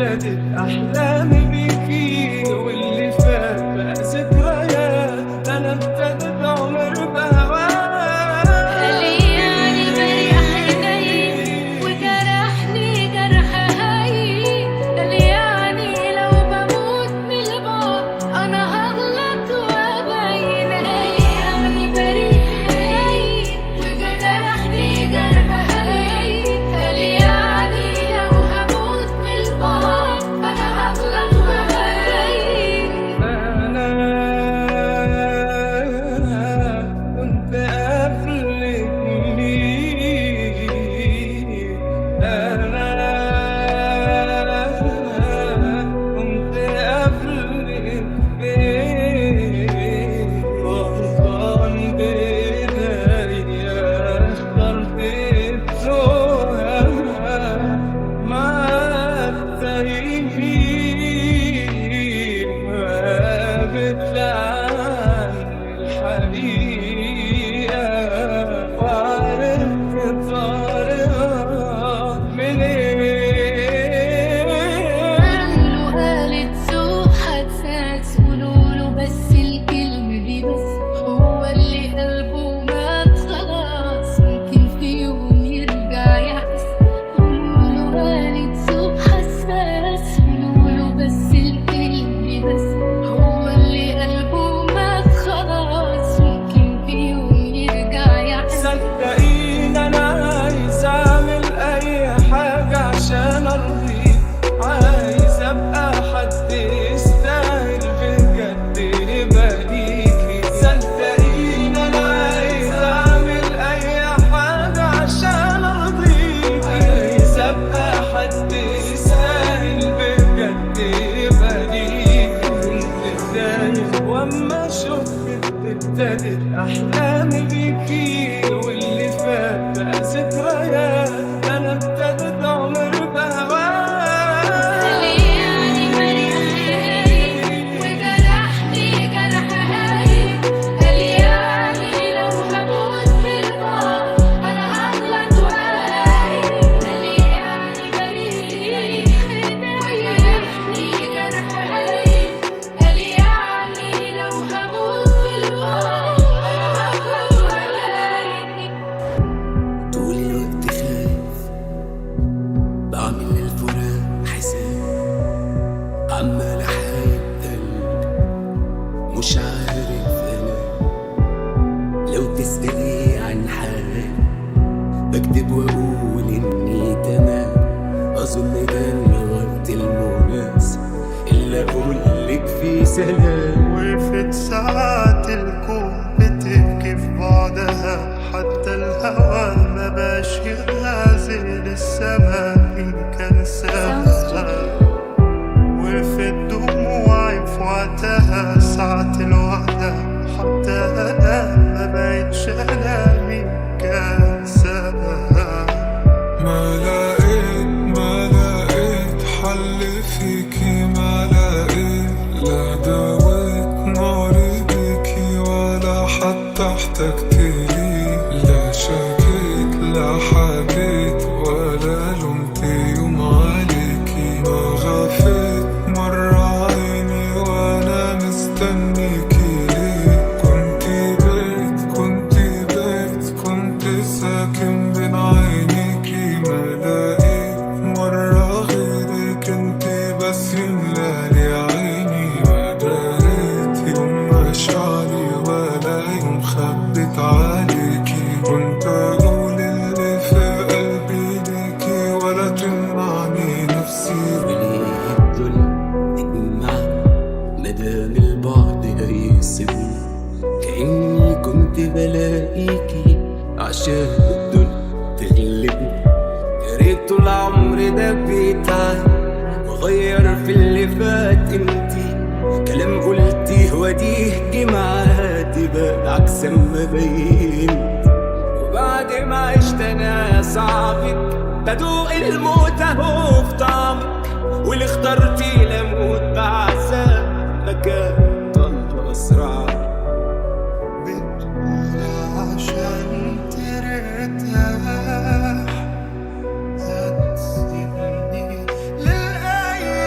ابتدت أحلامي بيكي، واللي فات بقى ذكريات. أنا ابتدت عمر بهواك. قالي يعني بريح عيني وجرحني جرح هين. قالي يعني لو بموت من البعد أنا هغلط وأبين. قالي يعني بريح عيني وجرحني جرح هين. قالي يعني لو هموت من البعد أنا هغلط وأبين. أنا كنت قبلك مين؟ أنا كنت قبلك فين؟ غلطان بإيديا اخترت التوهة مع التايهين، وابت عن الحقيقة وعرفت طريقها منين. قولوا قالت سوء حساس، قولوله بس الكلمة دي بس. هو اللي قلبه مات خلاص ممكن في يوم يرجع يحس. قولوله قالت سوء حساس، قولوله بس الكلمة دي بس. هو اللي قلبه مات خلاص ممكن في يوم يرجع يحس. صدقيني أنا عايز أعمل أي حاجة عشان أرضيك، عايز أبقى حد يستاهل بجد يبقى ليكي. صدقيني أنا عايز أعمل أي حاجة عشان أرضيك، عايز أبقى حد يستاهل بجد يبقى ليكي. كنت دايخ وأما شفتك ابتدت أحلامي بيكي، واللي فات بقى ذكريات. أنا ابتدت عمر بهواك. قالي يعني بريح عيني وجرحني جرح هين. قالي يعني لو هموت في البعد أنا هغلط وأعين. قالي يعني بريح عيني وجرحني جرح هين. قالي يعني لو هموت في البعد أنا هغلط وأعين. طول الوقت خايف بعمل للفراق حساب، عمال احايل قلب مش عارف انا. لو تسألي عن حالي بكتب واقول اني تمام. اظن ده الوقت المناسب اللي اقولك فيه سلام. وقفت ساعات الكون بتبكي في بعدها، حتى الهوى ما بقاش يغازل السما إن كان سابها. وقفت دموعي في وقتها ساعة الوحدة، حتى أنا ما بقتش أنا مين كان سابها. ما لقيت حل فيكي، ما لقيت لا داويت ناري بيكي ولا حتى احتجتلي. لا شكيت لا حكيت ولا لمت يوم عليكي. ما غفيت مرة عيني وانا مستنيكي. ليه كنت ساكن بين عينيكي. ما لقيت مرة غيرك انتي بس يملالي عيني. ما داريت يوم مشاعري ولا يوم خبت عليكي. كنت اقول اللي في قلبي ليكي ولا تمنعني نفسي. وليه الدنيا تجمع مدام البعد هيسيبني؟ كأني كنت بلاقيكي عشان الدنيا تغلبني. يا ريت طول عمري ده بيتعب وغير في اللي فات انتي. كلام قلتيه وديه جمعات بقى عكس ما بينت. وبعد ما عشت انا صعبك بدوق الموت اهو في طعمك. واللي اخترتي لموت بعذاب مكان ضل اسرع. بتقول عشان ترتاح هتسيبني للأيام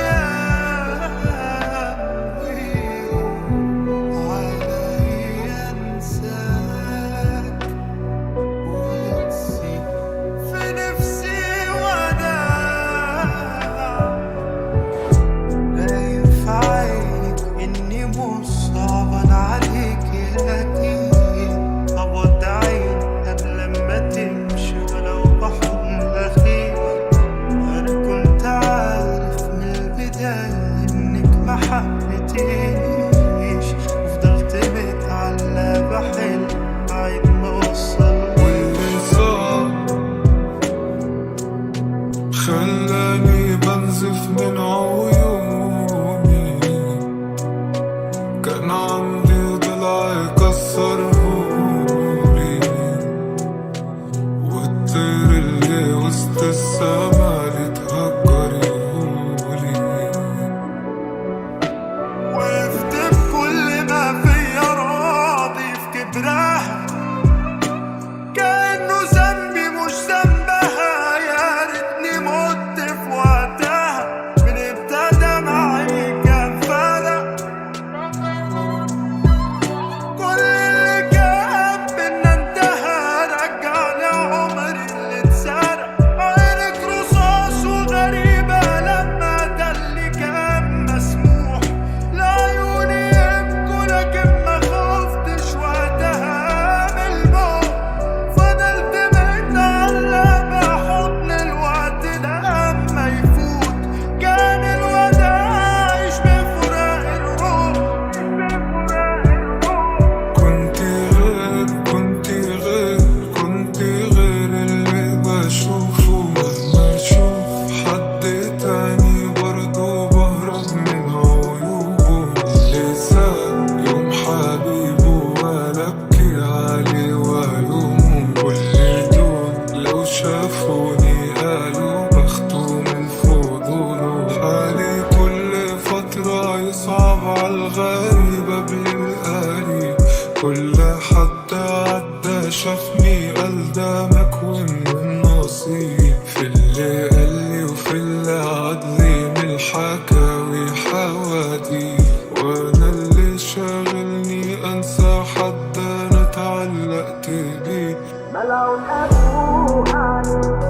بعد لي من الحكاوي حواديت، وانا اللي شاغلني انسى حد انا اتعلقت بيه. ملعون أبوه عليك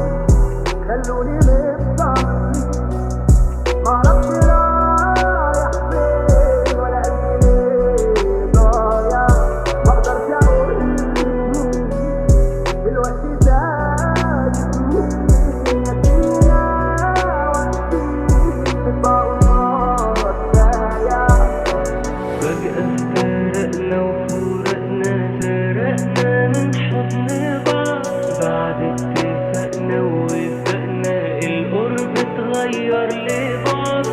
خلوني مستعصي، معرفش رايح فين ولا قلبي ضايع، مقدرش أقول دلوقتي سايبني يدينا وقتي تطلع ونار ضايع. فجأة افترقنا وفرقنا، سرقنا من حضن بعض، بعد اتفقنا ووفقنا القرب اتغير لبعض.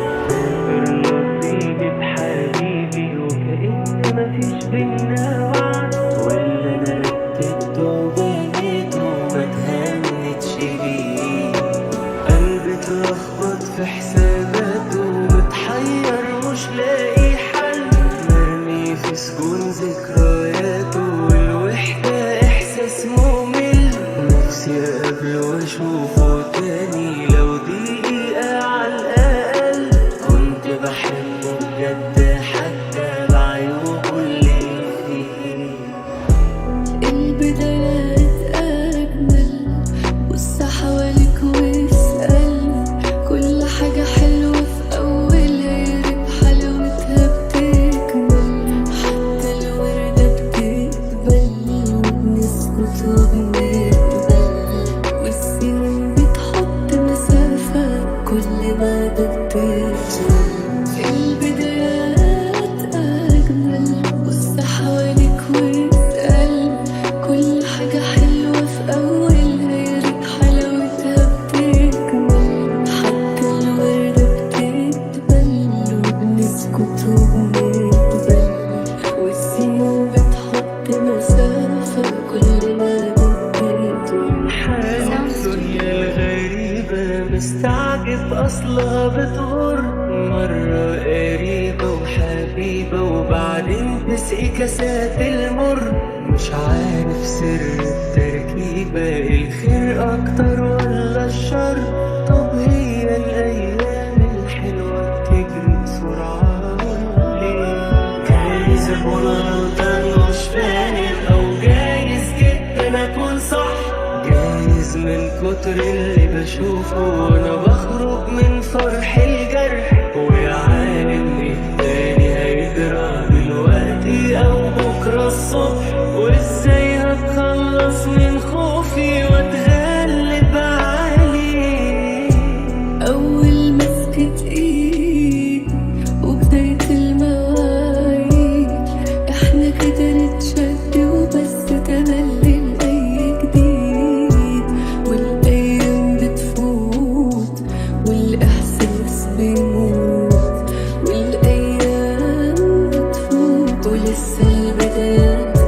نصيبي بحبيبي وكأن مفيش بينا وعد، واللي انا رتبته وبنيته ما اتهنتش بيه. قلبي اتلخبط في حساباته متحير مش لاقي حل، مرمي في سجون ذكرياته والوحدة احساس ممل. نفسي اقابله واشوفه تاني لو دقيقة على الاقل، كنت بحبه بجد حتى بعيوبه اللي فيه. البدايات أجمل، بص حواليك واسأل، كل حاجة حلوة في أولها يا ريت حلاوتها بتكمل، حتى الوردة بتقبل وبنسكت وبنقبل، والسنين بتحط مسافة كل ما بتطول. البدايات أجمل، بص حواليك واسأل، كل حاجة حلوة في أولها يا ريت حلاوتها بتكمل، حتى الوردة بتقبل وبنسكت وبنقبل، والسنين بتحط مسافة كل ما بتطول. الدنيا الغريبة مستعجب أصلها بتغر، مرة قريبة وحبيبة وبعدين تسقي كاسات المر. مش عارف سر التركيبة، الخير أكتر ولا الشر؟ طب هي الأيام الحلوة بتجري بسرعة ولا ليه؟ جايز أكون غلطان مش فاهم، أو جايز جدا أكون صح، جايز من كتر اللي بشوفه وانا بخرج من فرح الجرح، ويا عالم ايه تاني هيجرى دلوقتي او بكره الصبح، وازاي هتخلص من خوفي واتغلب عليه. أول مسكة إيد وبداية المواعيد، إحنا كده نتشد وبس تملي لأي جديد، والأيام بتفوت والإحساس بيموت، والأيام بتفوت ولسه البدايات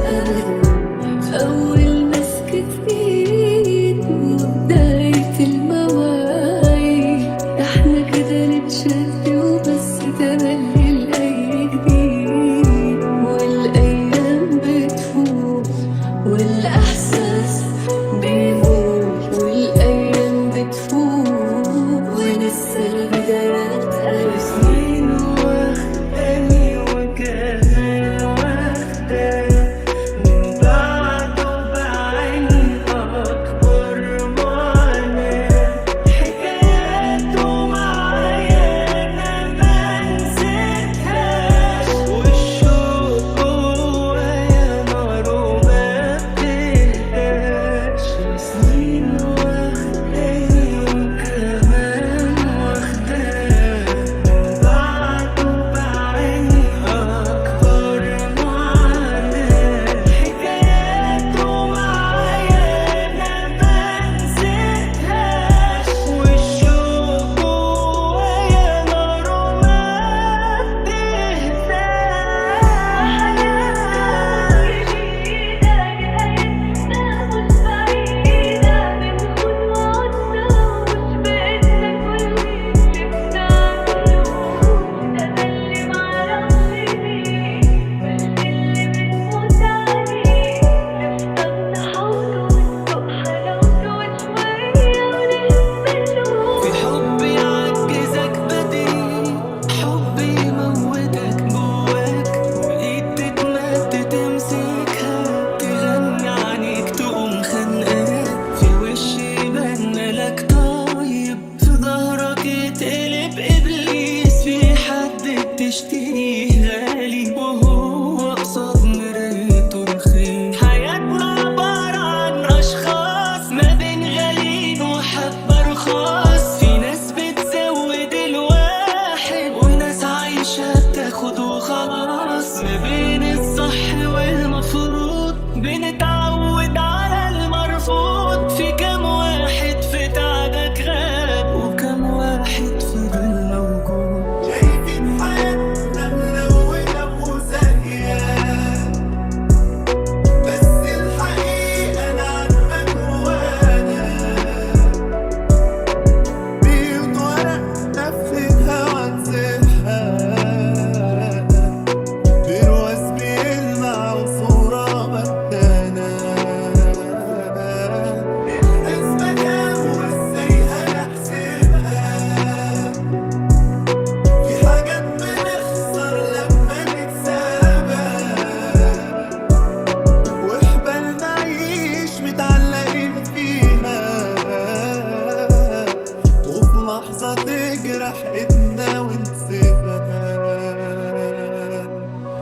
بينا ونسيبها.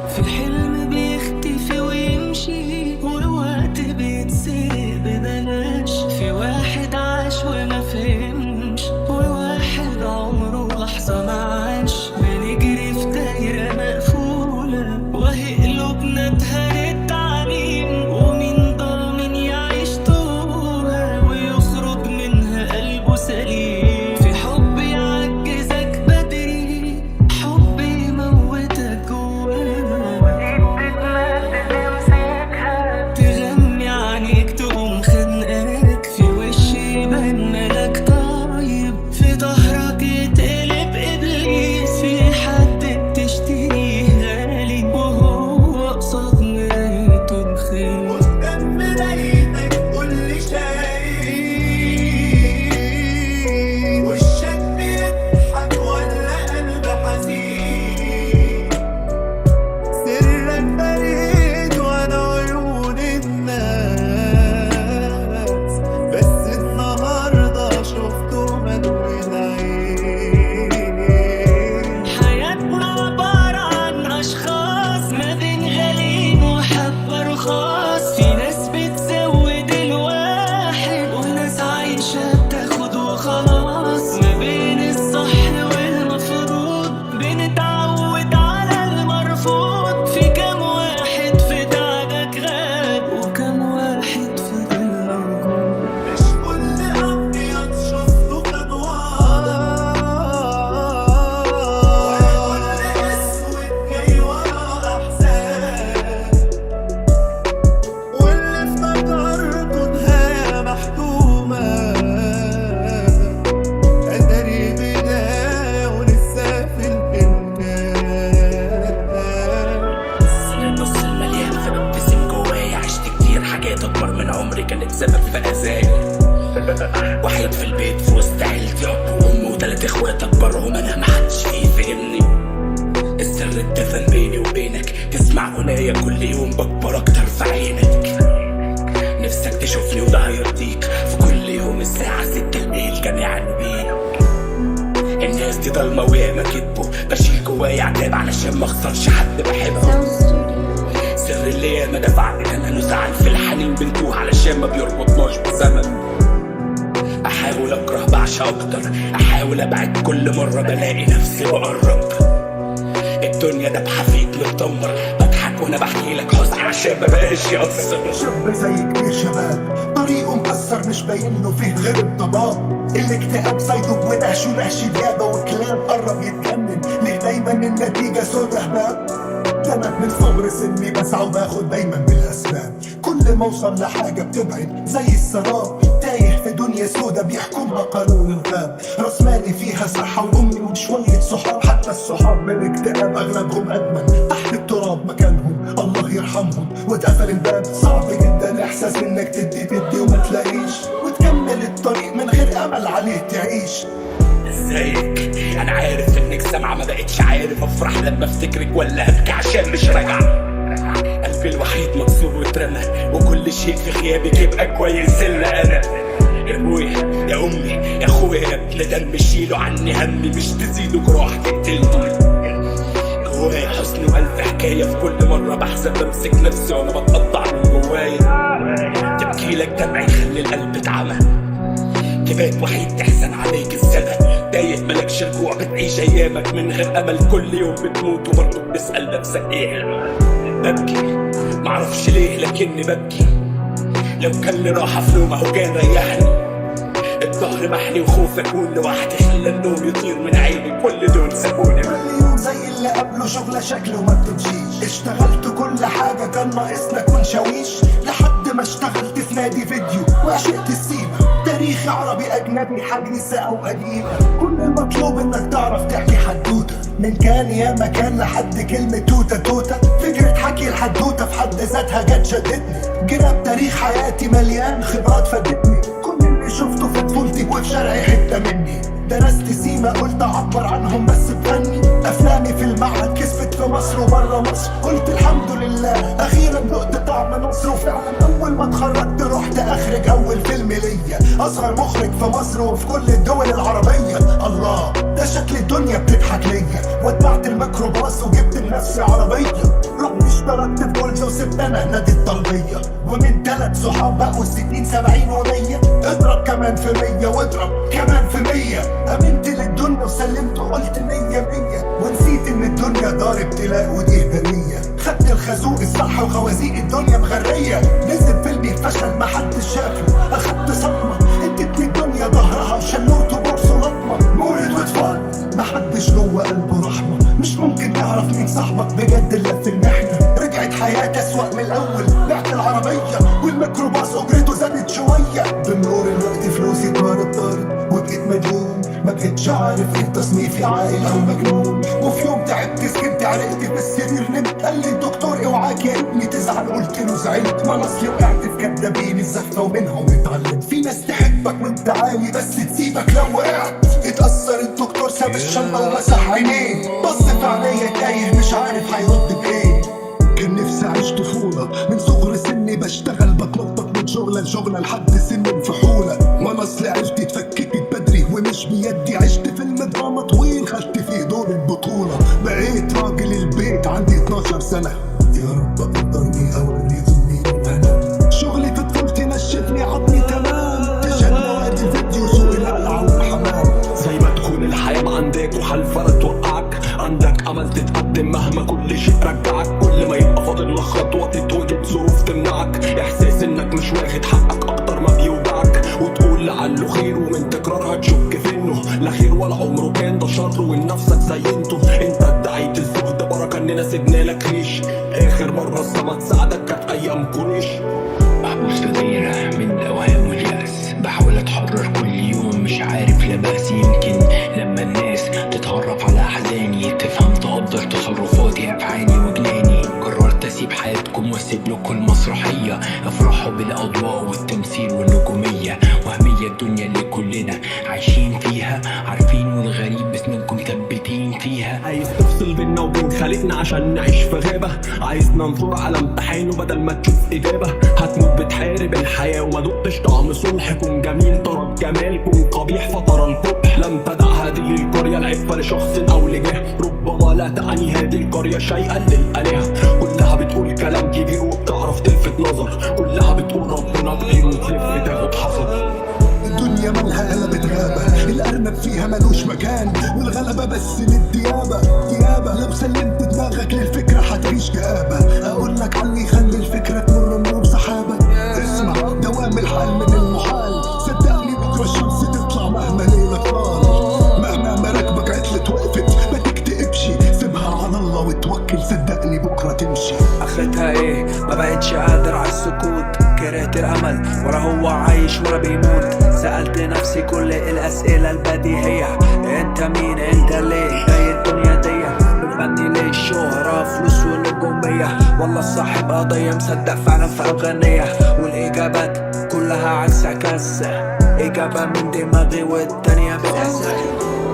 في حلم بيختفي ويمشي والوقت بيتسرق ببلاش، في واحد عاش وما فهمش وواحد عمره لحظة ما عاش. بنجري في دايرة مقفولة وهي قلوبنا اتهرت تعليم، ومين ضامن يعيش طولها ويخرج منها قلبه سليم. في حب يعجزك بدري، حب يموتك جواها، تغمي عينيك تقوم خنقاك، في وش يبان ملاك طيب، في ظهرك يتقلب إبليس، في حد بتشتريه غالي وهو قصاد مرايته بخير. قدام مرايتك قولي شايف وشك بيضحك ولا قلب حزين، سرك بريد وانا عيون الناس، بس النهارده شفته مدوي العين. حياتنا عبارة عن أشخاص ما بين غالين وحبة رخاص، في ناس بتزود الواحد وناس عايشة بتاخد وخلاص، ما بين الصح والمفروض بنتعود على المرفوض. في كام واحد في دعمك غاب وكام واحد في موجود. مش كل أبيض شفته كان واضح، ولا كل أسود جاي ورا أحزان، واللي افتكرته نهاية محتومة أدري بداية ولسه في الإمكان. النص المليان فببتسم جوايا، عشت كتير حاجات اكبر من عمري كانت سبب في اذاني. وحيد في البيت في وسط عيلتي، اب وام وتلات اخوات اكبرهم انا محدش فيه فهمني. السر اتدفن بيني وبينك، تسمع غناية كل يوم بكبر اكتر في عينك. نفسك تشوفني وده هيرضيك، في كل يوم الساعة 6 الليل جميعا بيك. الناس دي ضلمة وياما كدبوا، بشيل جوايا عتاب علشان ما اخسرش حد بحبه. سر اللي ياما دفعني كان انا زعل في الحنين بنتوه علشان ما بيربطناش بزمن. احاول اكره بعشق اكتر، احاول ابعد كل مرة بلاقي نفسي بقرب. الدنيا دبحة فيك متدمر، بضحك وانا بحكي لك حزني عشان ما بقاش يأثر. شاب زي كبير شباب طريقه مكسر مش باين له فيه غير الضباب، الاكتئاب صيده ونقش ونقش ديابه وكلام قرب يتجنن، ليه دايما النتيجه سودا هباب. كانت من صغر سني بسعى وباخد دايما بالاسباب، كل ما اوصل لحاجه بتبعد زي السراب، تايه في دنيا سودا بيحكمها قانون الغاب. راس مالي فيها صحه وامي وشويه صحاب، حتى الصحاب بالاكتئاب اغلبهم ادمن، تحت التراب مكانهم الله يرحمهم واتقفل الباب. صعب جدا احساس انك تدي وما تلاقيش، وتكمل الطريق من غير امل عليه تعيش. ازيك؟ انا عارف انك سامعة، ما بقتش عارف افرح لما افتكرك ولا ابكي عشان مش راجعة. قلبي الوحيد مكسور واترمى، وكل شيء في غيابك يبقى كويس الا انا. يا ابويا يا امي يا اخويا يا ابن دم، شيلوا عني همي مش تزيدوا جراح تقتلني. جوايا حزن والف حكايه، في كل مره بحزن بمسك نفسي وانا بتقطع من جوايا. تبكي لك دمعي يخلي القلب اتعمى، تبات وحيد تحزن عليك السنة، تايه ملكش رجوع بتعيش ايامك من غير امل، كل يوم بتموت وبرضه بتسأل نفسك ايه. ببكي معرفش ليه لكني ببكي، لو كان لي راحة في نوم اهو كان ريحني. الظهر محني وخوف اكون لوحدي خلى النوم يطير من عيني، كل دول سابوني. كل يوم زي اللي قبله شغلة شكله ما بتمشيش، اشتغلت كل حاجة كان ناقصنا كون شاويش، لحد ما اشتغلت في نادي فيديو وعشقت السيما. تاريخي عربي اجنبي حديثة او قديمة، كل المطلوب انك تعرف تحكي حدوتة، من كان يا مكان لحد كلمة توتة توتة. فكرة حكي الحدوتة في حد ذاتها جت شدتني، جرب تاريخ حياتي مليان خبرات فادتني، كل اللي شفته في طفولتي وفي شرعي حتة مني. درست سيما قلت اعبر عنهم بس بفني، افلامي في المعهد كسبت مصر وبره مصر، قلت الحمد لله اخيرا دقت طعم مصر. وفعلا اول ما اتخرجت رحت اخرج اول فيلم ليا، اصغر مخرج في مصر وفي كل الدول العربيه. الله ده شكل الدنيا بتضحك ليا، واتبعت الميكروباص وجبت لنفسي عربيه. رحت اشتركت في جولز وسبت انا نادي الطلبيه، ومن 3 صحاب بقوا 60 70 و100. اضرب كمان في 100 واضرب كمان في 100. امنت للدنيا وسلمت وقلت 100 100، ونسيت ان الدنيا دار ابتلاء ودي هديه. خدت الخازوق الصح وخوازيق الدنيا مغريه، نزل فيلمي فشل محدش شافه، اخدت صدمه ادتني الدنيا ظهرها وشلوت وبرص لطمه. مورد واتفضل محدش جوه قلبه رحمه، مش ممكن تعرف مين صاحبك بجد الا في المحنه. رجعت حياتي اسوأ من الاول، بعت العربيه والميكروباص اجرته زادت شويه. بمرور الوقت فلوسي طارت وبقيت مديون، ما بقتش عارف ايه تصنيفي عاقل او مجنون. وفي يوم تعبت سكنت عرقت في السرير نمت، قال لي الدكتور اوعاك يا ابني تزعل، قلت له زعلت. ما اصلي وقعت في كدابين الزفه ومنهم اتعلمت. في ناس تحبك وانت عالي بس تسيبك لو وقعت. اتأثر الدكتور ساب الشنطه ومسح عينيه، بص في عينيا تايه مش عارف هيرد بايه. كان نفسي اعيش طفوله من صغر سني، بشتغل بتنطط من شغله لشغله لحد سن الفحوله. ما اصل عشت اتفككت بدري ومش بيدي، عشت فيلم دراما طويل خدت فيه دور البطوله. بقيت راجل البيت عندي 12 سنه، يا رب قدرني اوريهم مين انا. شغلي في طفولتي نشفني عظمي تمام، تشنى وقت الفيديو سوق القلعه والحمام. زي ما تكون الحياة ما عندك وحالفة توقعك، عندك امل تتقدم مهما كل شيء رجعك. كل ما يبقى فاضل لك خطوة تتوجد ظروف تمنعك، احساس انك مش واخد حقك اكتر ما بيوجعك. وتقول لعله خير ومن تكرارها تشك في انه لا خير ولا عمره كان ده شر، ولنفسك زينته. انت ادعيت الزهد بركة اننا سيبنا لك ريش، اخر مرة السما تساعدك كانت ايام كوريش. محبوس في دايرة من الأوهام واليأس، بحاول أتحرر كل يوم مش عارف لا بأس. يمكن لما الناس تتعرف على أحزاني تفهم تقدر تصرفاتي أفعالي وجناني. قررت أسيب حياتكم وأسيب لكم المسرحية، افرحوا بالأضواء والتمثيل والنجومية. وهمية الدنيا اللي كلنا عايشين فيها، عارفين والغريب بس منكم مثبتين فيها. عايز تفصل بينا وبين خالقنا عشان نعيش في غابة، عايزنا ننظر على امتحانه بدل ما تشوف إجابة. هتموت بتحارب الحياة وما دقتش طعم صلح، كن جميل ترى الجمال، كن قبيح فترى القبح. لم تدع هذه القرية العفة لشخص أو لجهة، ربما لا تعني هذه القرية شيئا للآلهة. كلها بتقول كلام كبير وبتعرف تلفت نظر، كلها بتقول ربنا كبير وتلف تاخد حذر. الدنيا مالها قلبت غابة، الأرنب فيها ملوش مكان، والغلبة بس للديابة. ديابة لو سلمت دماغك للفكرة هتعيش كآبة. أقول لك علي خلي الفكرة تمر مرور سحابة. اسمع دوام الحال من المحال، صدقني بكرة الشمس تطلع مهما ليلك طال. مهما مراكبك عطلت وقفت ما تكتئبش، سيبها على الله وتوكل، صدقني بكرة تمشي. اخرتها ايه؟ ما بقتش قادر على السكوت، كرهت الامل ورا هو عايش ورا بيموت. سألت نفسي كل الاسئلة البديهية، انت مين؟ انت ليه جاي الدنيا دي؟ بتغني ليه الشهرة فلوس ونجومية؟ والله صاحب قضية مصدق فعلا في اغنية، والاجابات كلها عكس عكس، اجابة من دماغي والتانية بالاحساس.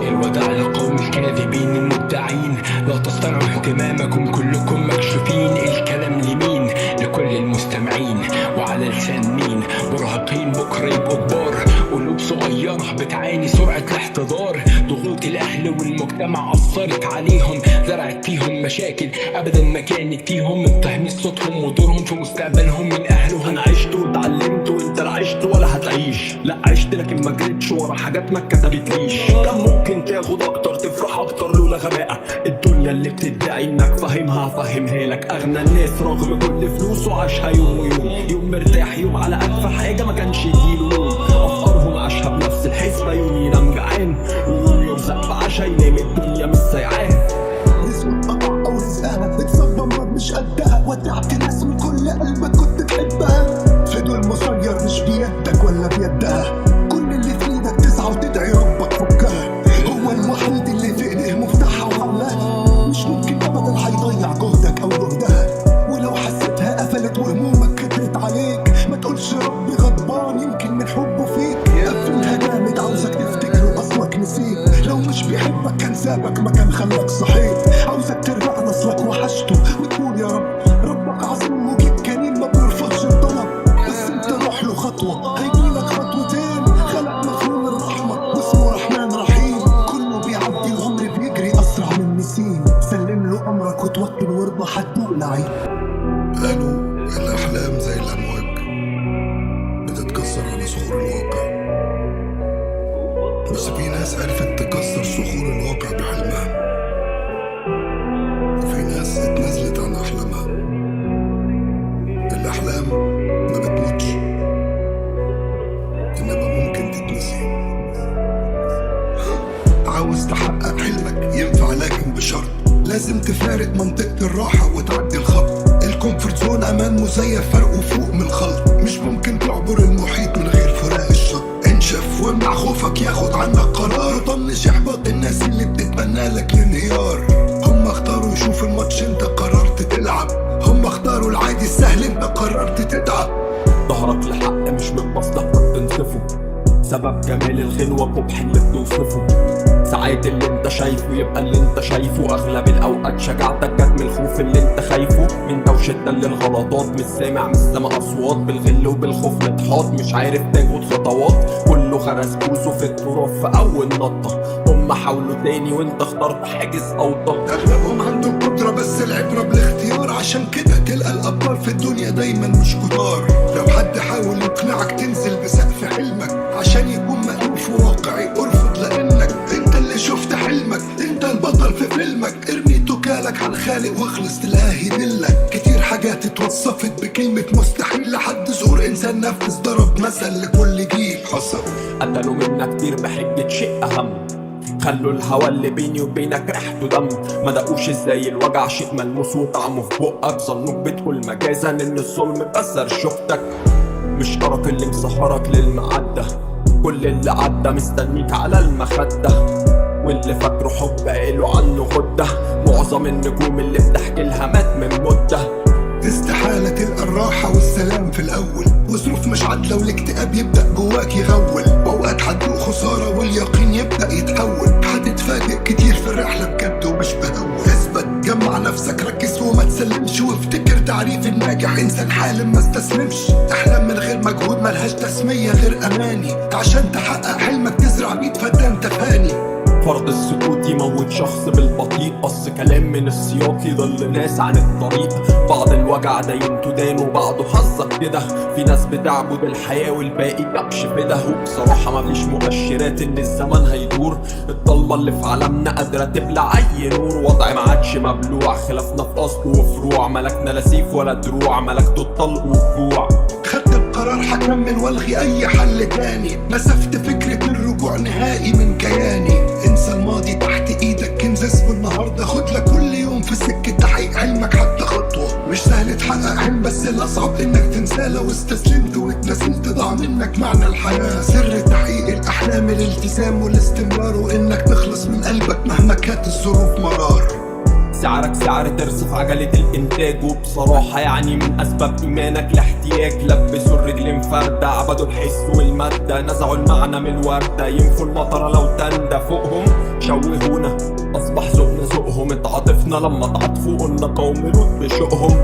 الوداع لقوم الكاذبين المدعين، لا تصطنعوا اهتمامكم كلكم مكشوفين. الكلام لمين؟ لكل المستمعين، وعلى لسان مين؟ مراهقين بكرة يبقوا كبار، قلوب صغيرة بتعاني سرعة الاحتضار. ضغوط الأهل والمجتمع أثرت عليهم، زرعت فيهم مشاكل أبدا ما كانت فيهم. التهميش صوتهم ودورهم في مستقبلهم من أهلهم. أنا عشت واتعلمت وأنت لا عشت ولا هتعيش، لا عشت لكن ما جريتش ورا حاجات ما اتكتبتليش. كان ممكن تاخد أكتر تفرح أكتر لولا غباء. الدنيا اللي بتدعي إنك فاهمها فاهمها لك. أغنى الناس رغم كل فلوسه عاشها يوم ويوم، يوم مرتاح يوم على أكفى حاجة ما كانش يجيله نوم. أفكارهم عاشها بنفس الحسبة، يوم ينام جعان ويوم يرزق بعشا ينام الدنيا مش سايعاه. رزق قطع أو رزقها بتصب أمراض مش قدها، ودعت ناس من كل قلبك كنت تحبها. فدوا المسير مش بيدك ولا بيدها، كل اللي في ايدك تسعى وتدعي ربك فكها. هو الوحيد اللي في ايديه مفتاحها وحلها، مش ممكن ابدا هيضيع جهدك او جهدها. ولو حسيتها قفلت وهمومك كترت عليك، ما تقولش ربي غضبان يمكن من حبه فيك. قفلها جامد عاوزك تفتكره اصلك نسيت، لو مش بيحبك كان سابك ما كان خلاك صحيت. عاوزك ترجع اصلك وحشته وتقول يا رب. ربك عظيم مجيب كريم ما بيرفضش الطلب، بس انت روح له خطوه هيجيلك خطوتين. خلق مفهوم الرحمه واسمه رحمن رحيم، كله بيعدي العمر بيجري اسرع من نسيم. سلم له امرك وتوكل وارضى حتدوق نعيم. قالوا الأحلام زي الأمواج بتتكسر على صخور الواقع، بس في ناس عرفت تكسر صخور الواقع بحلمها، وفي ناس اتنازلت عن أحلامها. الأحلام ما بتموتش، إنما ممكن تتنسي. عاوز تحقق حلمك ينفع، لكن بشرط لازم تفارق منطقة الراحة وتعدي الخط. الكومفورت زون امان مزيف فرقه فوق من الخلط، مش ممكن تعبر المحيط من غير فراق الشط. انشف وامنع خوفك ياخد عنك قرار، طنش احباط الناس اللي بتتمنى لك الانهيار. هم اختاروا يشوفوا الماتش انت قررت تلعب، هم اختاروا العادي السهل انت قررت تتعب. ظهرك لحق مش من مصلحتك تنصفه، سبب جمال الغنوة قبح اللي بتوصفه. ساعات اللي انت شايفه يبقى اللي انت شايفه، اغلب الاوقات شجاعتك جت من الخوف اللي انت خايفه. من دوشة دل الغلطات مش سامع مش سامع اصوات، بالغل وبالخوف متحاط مش عارف تاخد خطوات. كله غرس بوسه في التراب في اول نطة، هم حاولوا تاني وانت اخترت حاجز اوطى. اغلبهم عندهم قدرة بس العبرة بالاختيار، عشان كده تلقى الابطال في الدنيا دايما مش كتار. لو حد حاول يقنعك تنزل بسقف حلمك عشان يكون مألوف وواقعي، ارفض لانك انت اللي شفت حلمك، انت البطل في فيلمك. ارمي توكالك على الخالق واخلص تلقاه يدلك. كتير حاجات اتوصفت بكلمة مستحيل لحد ظهور انسان نفذ ضرب مثل لكل جيل حصل. قتلوا منا كتير بحجة شيء اهم، خلوا الهوا اللي بيني وبينك ريحته دم. ما دقوش ازاي الوجع شيء ملموس وطعمه في بقك، ظنوك بتقول مجازا ان الظلم كسر شوفتك. مش طرف اللي مسهرك للمعدة، كل اللي عدى مستنيك على المخدة، واللي فاكره حب قالوا عنه غدة. معظم النجوم اللي بتحكي لها مات من مدة. استحالة تلقى الراحة والسلام في الأول، وظروف مش عادلة والاكتئاب يبدأ جواك يغول. وأوقات هتدوق خسارة واليقين يبدأ يتحول. هتتفاجئ كتير في الرحلة بجد ومش بهول. اثبت جمع نفسك ركز وما تسلمش، وافتكر تعريف الناجح إنسان حالم ما استسلمش. أحلام من غير مجهود ملهاش تسمية غير أماني، عشان تحقق حلمك تزرع 100 فدان تفاني. فرض السكوت يموت شخص بالبطيء، قص كلام من السياق يضل ناس عن الطريق. بعض الوجع ده يمتدان وبعضه حظك كده، في ناس بتعبد الحياة والباقي كبش فده. وبصراحة مفيش مؤشرات ان الزمن هيدور، الضلمة اللي في عالمنا قادرة تبلع اي نور. وضع ما عادش مبلوع، خلافنا في اصل وفروع، ملكنا لا سيف ولا دروع، ملكته الطلق والجوع. خدت القرار هكمل والغي اي حل تاني، مسفت فكرة الرجوع نهائي من كياني. انسى الماضي تحت ايدك كنز اسمه النهارده، خد لك كل يوم في سكة تحقيق حلمك حتى خطوة. مش سهل تحقق حلم بس الاصعب انك تنساه، لو استسلمت واتنسلت ضاع منك معنى الحياة. سر تحقيق الاحلام الالتزام والاستمرار، وانك تخلص من قلبك مهما كانت الظروف مرار. سعرك سعر ترصف عجلة الانتاج، وبصراحة يعني من اسباب ايمانك لاحتياج. لبسوا الرجل مفردة، عبدوا الحس والمادة، نزعوا المعنى من الوردة. ينفوا المطرة لو تندى فوقهم، شوهونا اصبح ذوقنا ذوقهم. اتعاطفنا لما تعاطفوا قلنا قوم لوط بشوقهم.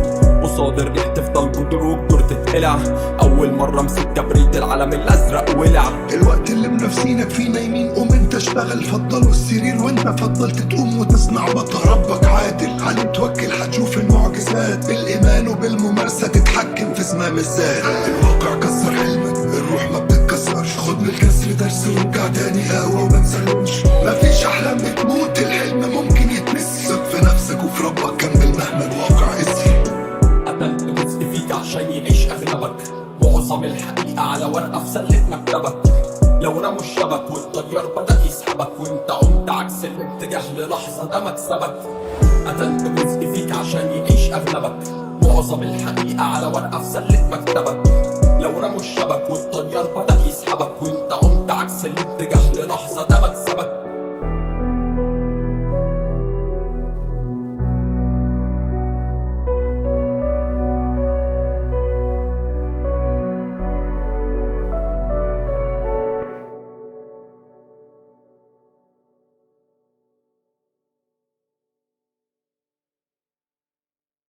قصاد الريح تفضل جدر والجدر تتقلع، اول مرة مسك كبريت العلم الازرق ولع. الوقت اللي منافسينك فيه نايمين، قوم انت اشتغل. فضلوا السرير وانت فضلت تقوم وتصنع بطل. ربك عادل عليه توكل هتشوف المعجزات، بالايمان وبالممارسة تتحكم في زمام الذات. الواقع كسر حلمك، الروح ما بتتكسرش. خد من الكسر درس ورجع تاني اقوى وما تسلمش. مفيش احلام بتموت، الحلم ممكن يتنسي. ثق في نفسك وفي ربك، كمل مهما الواقع قسي. قتلت جزء فيك عشان يعيش اغلبك، معظم الحقيقة على ورقة في سلة مكتبك. لو رموا الشبك والطيار بدأ يسحبك، وانت قمت عكس الاتجاه للحظة ده مكسبك. قتلت جزء فيك عشان يعيش اغلبك، معظم الحقيقة على ورقة في سلة مكتبك. لو رموا الشبك والطيار بدأ